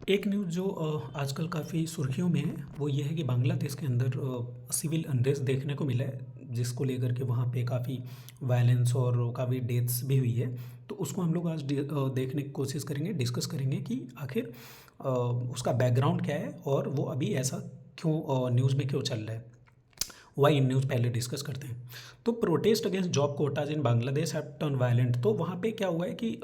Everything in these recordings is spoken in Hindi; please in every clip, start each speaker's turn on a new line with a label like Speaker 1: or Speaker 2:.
Speaker 1: एक न्यूज़ जो आजकल काफ़ी सुर्खियों में है, वो ये है कि बांग्लादेश के अंदर सिविल अनरेस्ट देखने को मिला है, जिसको लेकर के वहाँ पे काफ़ी वायलेंस और काफ़ी डेथ्स भी हुई है। तो उसको हम लोग आज देखने की कोशिश करेंगे, डिस्कस करेंगे कि आखिर उसका बैकग्राउंड क्या है और वो अभी ऐसा क्यों न्यूज़ में क्यों चल रहा है। वाई इन न्यूज़ पहले डिस्कस करते हैं। तो protest against job Kota's in Bangladesh have turn violent. तो वहाँ पे क्या हुआ है कि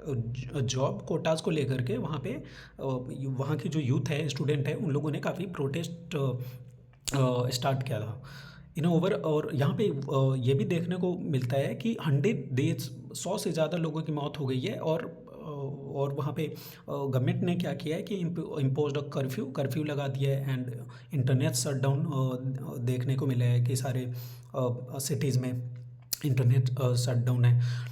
Speaker 1: जॉब कोटाज को लेकर के वहाँ पे वहाँ की जो यूथ है, स्टूडेंट है, उन लोगों ने काफ़ी प्रोटेस्ट स्टार्ट किया था इन ओवर। और यहाँ पे ये भी देखने को मिलता है कि 100 डेज 100 से ज़्यादा लोगों की मौत हो गई है। और वहाँ पे गवर्नमेंट ने क्या किया है कि इम्पोज अ कर्फ्यू लगा दिया है एंड इंटरनेट शटडाउन देखने को मिला है कि सारे सिटीज़ में इंटरनेट शटडाउन है।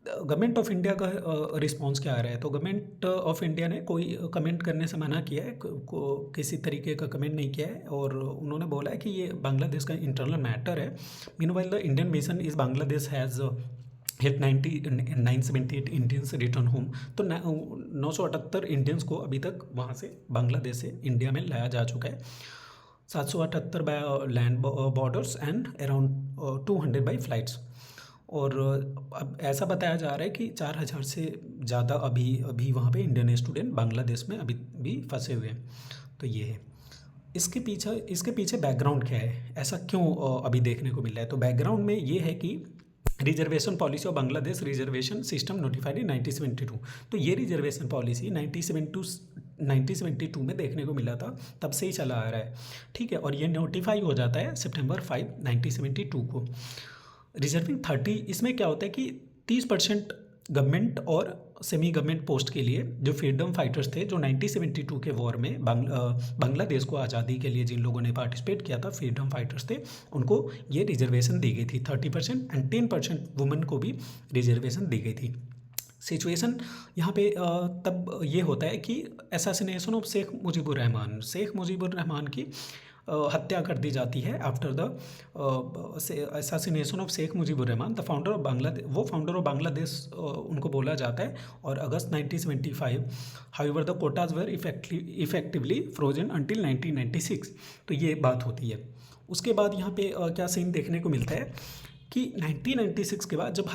Speaker 1: गवर्नमेंट ऑफ इंडिया का रिस्पांस क्या आ रहा है? तो गवर्नमेंट ऑफ इंडिया ने कोई कमेंट करने से मना किया है, किसी तरीके का कमेंट नहीं किया है और उन्होंने बोला है कि ये बांग्लादेश का इंटरनल मैटर है। Meanwhile the Indian mission is Bangladesh has help 978 Indians return home. तो 978 इंडियंस को अभी तक वहाँ से बांग्लादेश से इंडिया में लाया जा चुका है। 778 by land borders and around 200 by flights. और अब ऐसा बताया जा रहा है कि 4000 से ज़्यादा अभी अभी वहाँ पे इंडियन स्टूडेंट बांग्लादेश में अभी भी फंसे हुए हैं। तो ये है इसके पीछे बैकग्राउंड क्या है, ऐसा क्यों अभी देखने को मिल रहा है? तो बैकग्राउंड में ये है कि reservation policy of Bangladesh reservation system notified in 1972। तो ये रिजर्वेशन पॉलिसी 1972 में देखने को मिला था, तब से ही चला आ रहा है। ठीक है, और ये नोटिफाई हो जाता है सितंबर 5 1972 को। रिजर्विंग 30, इसमें क्या होता है कि 30% गवर्नमेंट और सेमी गवर्नमेंट पोस्ट के लिए जो फ्रीडम फाइटर्स थे, जो 1972 के वॉर में बांग्लादेश को आज़ादी के लिए जिन लोगों ने पार्टिसिपेट किया था, फ्रीडम फाइटर्स थे, उनको ये रिजर्वेशन दी गई थी 30% एंड 10% वुमेन को भी रिजर्वेशन दी गई थी। सिचुएशन यहाँ पे तब ये होता है कि असैसिनेशन ऑफ शेख मुजीबुर रहमान की हत्या कर दी जाती है after the assassination of Sheikh Mujibur Rahman, the founder of Bangladesh. वो फाउंडर ऑफ बांग्लादेश उनको बोला जाता है। और अगस्त 1975 however the quotas were effectively frozen until 1996। तो ये बात होती है। उसके बाद यहाँ पे क्या सीन देखने को मिलता है कि 1996 के बाद जब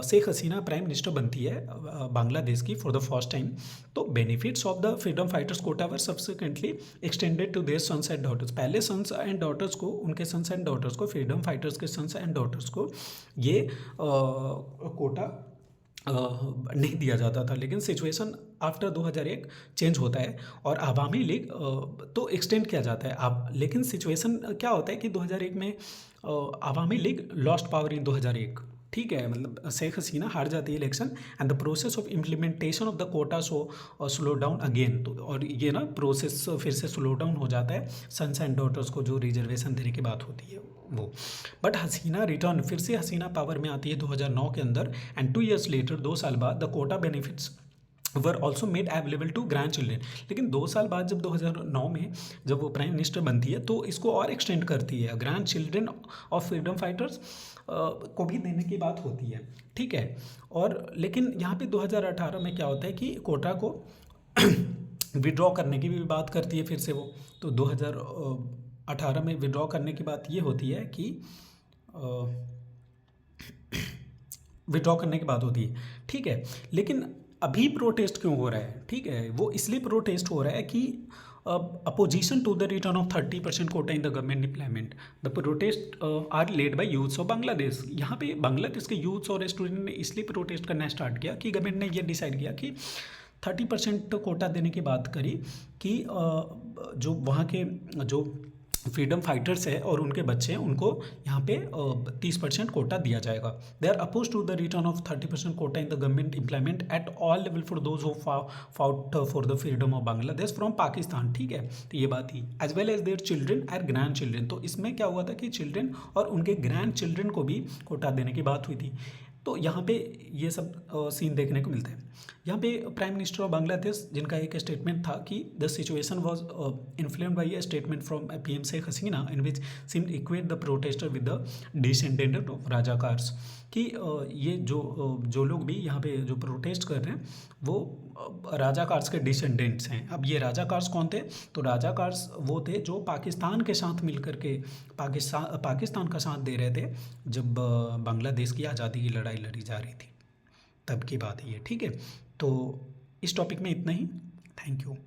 Speaker 1: शेख हसीना प्राइम मिनिस्टर बनती है बांग्लादेश की फॉर द फर्स्ट टाइम, तो benefits of the freedom fighters quota were subsequently extended to their sons and daughters. पहले सन्स एंड डॉटर्स को, उनके सन्स एंड डॉटर्स को, फ्रीडम फाइटर्स के सन्स एंड डॉटर्स को ये कोटा नहीं दिया जाता था। लेकिन सिचुएशन आफ्टर 2001 चेंज होता है और आवामी लीग तो एक्सटेंड किया जाता है। अब लेकिन सिचुएशन क्या होता है कि 2001 में Awami League lost power in 2001। ठीक है, मतलब शेख हसीना हार जाती है election and the process of implementation of the quota slow down again. तो और ये ना प्रोसेस फिर से स्लो डाउन हो जाता है सन्स एंड डॉटर्स को जो रिजर्वेशन देने की बात होती है वो। बट हसीना रिटर्न, फिर से हसीना पावर में आती है 2009 के अंदर एंड 2 years लेटर, 2 साल बाद, the quota benefits were also made available to grandchildren. लेकिन 2 साल बाद जब 2009 में जब वो प्राइम मिनिस्टर बनती है तो इसको और एक्सटेंड करती है, grand children of freedom fighters को भी देने की बात होती है। ठीक है, और लेकिन यहाँ पे 2018 में क्या होता है कि कोटा को विड्रॉ करने की भी बात करती है फिर से वो। तो 2018 में विड्रॉ करने की बात ये होती है कि विड्रॉ करने की बात होती है। ठीक है, लेकिन अभी प्रोटेस्ट क्यों हो रहा है? ठीक है, वो इसलिए प्रोटेस्ट हो रहा है कि opposition to the return of 30% quota in the government employment. The protest are led by youths of Bangladesh. यहाँ पे बांग्लादेश के यूथ्स और स्टूडेंट ने इसलिए प्रोटेस्ट करना स्टार्ट किया कि गवर्नमेंट ने ये डिसाइड किया कि 30% कोटा देने की बात करी कि जो वहाँ के जो फ्रीडम फाइटर्स है और उनके बच्चे हैं, उनको यहाँ पे 30% कोटा दिया जाएगा। They are oppose to the return of 30% quota in the government employment at all level for those who fought for the freedom of Bangladesh from Pakistan. ठीक है, तो ये बात थी। As well as their children and grandchildren. तो इसमें क्या हुआ था कि चिल्ड्रेन और उनके ग्रैंड चिल्ड्रेन को भी कोटा देने की बात हुई थी। तो यहाँ पे ये सब सीन देखने को मिलता है। यहाँ पे प्राइम मिनिस्टर ऑफ बांग्लादेश, जिनका एक स्टेटमेंट था कि the situation was influenced by a statement from PM Sheikh Hasina in which seemed equate the protester with the descendant of Razakars. कि ये जो लोग भी यहाँ पे जो प्रोटेस्ट कर रहे हैं वो राजा कार्स के डिसेंडेंट्स हैं। अब ये राजा कार्स कौन थे? तो राजा कार्स वो थे जो पाकिस्तान के साथ मिलकर के पाकिस्तान का साथ दे रहे थे जब बांग्लादेश की आज़ादी की लड़ाई लड़ी जा रही थी, तब की बात है ये। ठीक है, तो इस टॉपिक में इतना ही। Thank you.